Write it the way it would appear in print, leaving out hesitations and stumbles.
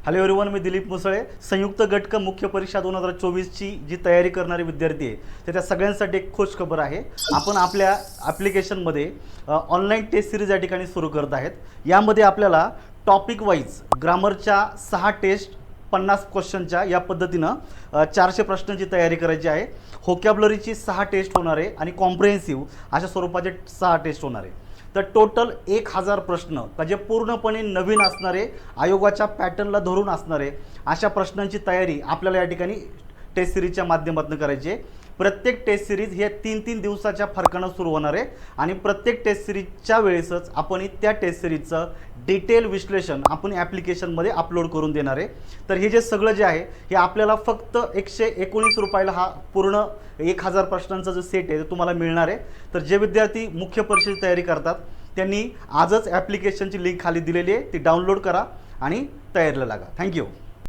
Hello everyone, मी दिलीप मुसळे. संयुक्त गट क मुख्य परीक्षा 2024ची जी तयारी करणारे विद्यार्थी आहे तर त्या सगळ्यांसाठी एक खुश खबर आहे. आपण आपल्या ॲप्लिकेशनमध्ये ऑनलाईन टेस्ट सिरीज या ठिकाणी सुरू करत आहेत. यामध्ये आपल्याला टॉपिक वाईज ग्रामरच्या 6 टेस्ट 50 क्वेश्चनच्या या पद्धतीनं 400 प्रश्नांची तयारी करायची आहे. व्होकॅब्युलरीची 6 टेस्ट होणार आहे आणि कॉम्प्रिहेन्सिव्ह अशा स्वरूपाचे 6 टेस्ट होणार आहे. तर टोटल 1000 प्रश्न म्हणजे पूर्णपणे नवीन असणारे, आयोगाच्या पॅटर्नला धरून असणारे अशा प्रश्नांची तयारी आपल्याला या ठिकाणी टेस्ट सिरीजच्या माध्यमातून करायची आहे. प्रत्येक टेस्ट सिरीज हे 3-3 दिवसाच्या फरकानं सुरू होणार आहे आणि प्रत्येक टेस्ट सिरीजच्या वेळेसच आपण त्या टेस्ट सिरीजचं डिटेल विश्लेषण आपण ॲप्लिकेशनमध्ये अपलोड करून देणार आहे. तर हे जे सगळं जे आहे हे आपल्याला फक्त 119 रुपयाला हा पूर्ण 1000 प्रश्नांचा जो सेट आहे तो तुम्हाला मिळणार आहे. तर जे विद्यार्थी मुख्य परीक्षेची तयारी करतात त्यांनी आजच ॲप्लिकेशनची लिंक खाली दिलेली आहे, ती डाउनलोड करा आणि तयारीला लागा. थँक्यू.